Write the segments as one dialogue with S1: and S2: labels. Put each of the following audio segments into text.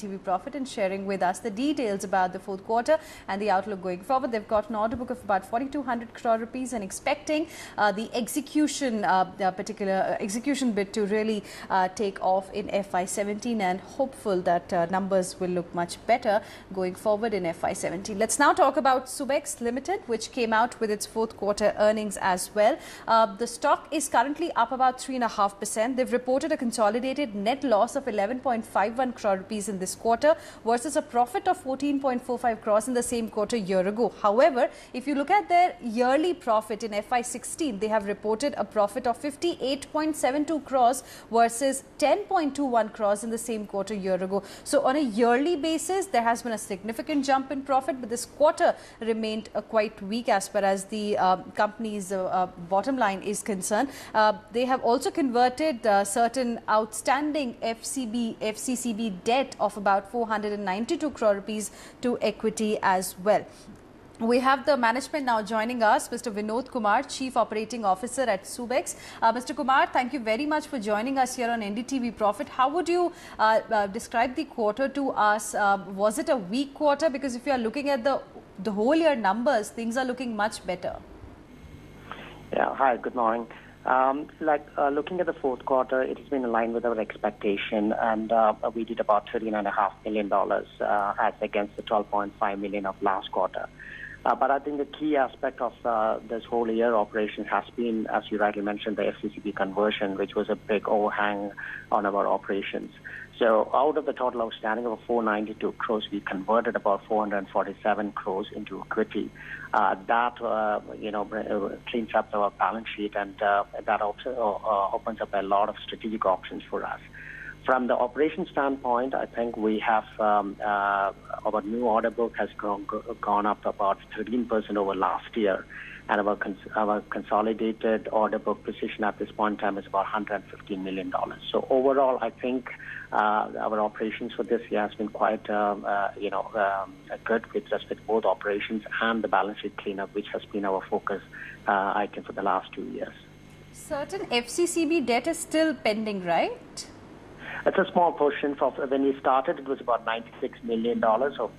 S1: TV Profit and sharing with us the details about the fourth quarter and the outlook going forward. They've got an order book of about 4,200 crore rupees and expecting the execution bit to really take off in FY17, and hopeful that numbers will look much better going forward in FY17. Let's now talk about Subex Limited, which came out with its fourth quarter earnings as well. The stock is currently up about 3.5%. They've reported a consolidated net loss of 11.51 crore rupees in this quarter versus a profit of 14.45 crores in the same quarter year ago. However, if you look at their yearly profit in FY16, they have reported a profit of 58.72 crores versus 10.21 crores in the same quarter year ago. So on a yearly basis, there has been a significant jump in profit, but this quarter remained quite weak as far as the company's bottom line is concerned. They have also converted certain outstanding FCCB debt of about 492 crore rupees to equity as well. We have the management now joining us, Mr. Vinod Kumar, Chief Operating Officer at Subex. Mr. Kumar, thank you very much for joining us here on NDTV Profit. How would you describe the quarter to us? Was it a weak quarter? Because if you are looking at the whole year numbers, things are looking much better.
S2: Yeah, hi, good morning. Looking at the fourth quarter, it has been in line with our expectation, and we did about $13.5 million as against the $12.5 million of last quarter. But I think the key aspect of this whole year operation has been, as you rightly mentioned, the FCCB conversion, which was a big overhang on our operations. So out of the total outstanding of 492 crores, we converted about 447 crores into equity. That cleans up our balance sheet, and that also opens up a lot of strategic options for us. From the operation standpoint, I think we have our new order book has gone up about 13% over last year, and our consolidated order book position at this point in time is about $115 million. So overall, I think our operations for this year has been quite good with respect to both operations and the balance sheet cleanup, which has been our focus item for the last 2 years.
S1: Certain FCCB debt is still pending, right?
S2: It's a small portion. When we started, it was about $96 million of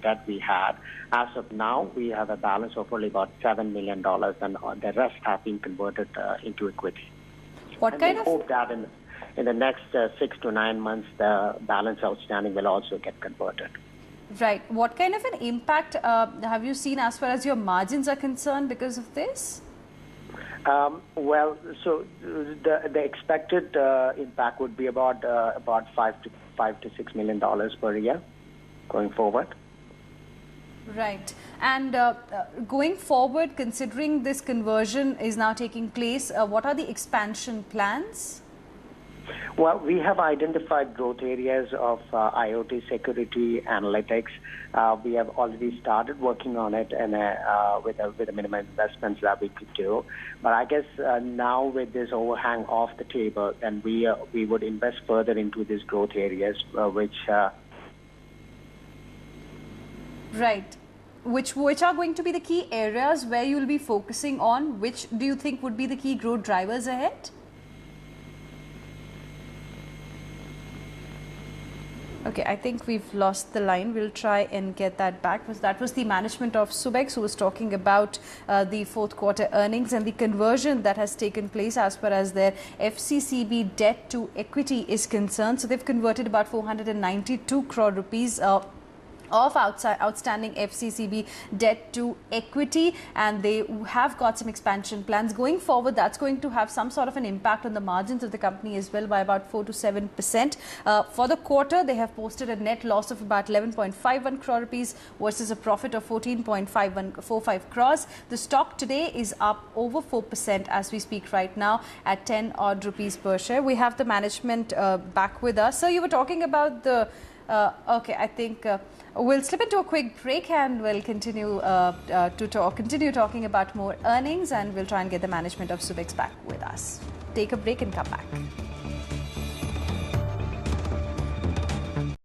S2: debt we had. As of now, we have a balance of only about $7 million, and the rest have been converted into equity.
S1: What kind
S2: of? We hope that in the next 6 to 9 months, the balance outstanding will also get converted.
S1: Right. What kind of an impact have you seen as far as your margins are concerned because of this?
S2: So the expected impact would be about $5 to $6 million per year going forward.
S1: Right. And going forward, considering this conversion is now taking place, what are the expansion plans?
S2: Well, we have identified growth areas of IoT, security, analytics. We have already started working on it, and with the minimum investments that we could do. But I guess now with this overhang off the table, then we would invest further into these growth areas, which.
S1: Right. Which are going to be the key areas where you will be focusing on? Which do you think would be the key growth drivers ahead? Okay, I think we've lost the line. We'll try and get that back. That was the management of Subex who was talking about the fourth quarter earnings and the conversion that has taken place as far as their FCCB debt to equity is concerned. So they've converted about 492 crore rupees of outstanding FCCB debt to equity, and they have got some expansion plans going forward. That's going to have some sort of an impact on the margins of the company as well by about 4 to 7%. For the quarter, they have posted a net loss of about 11.51 crore rupees versus a profit of 14.45 crores. The stock today is up over 4% as we speak right now at 10 odd rupees per share. We have the management back with us. So you were talking about the okay, I think we'll slip into a quick break and we'll continue continue talking about more earnings, and we'll try and get the management of Subex back with us. Take a break and come back.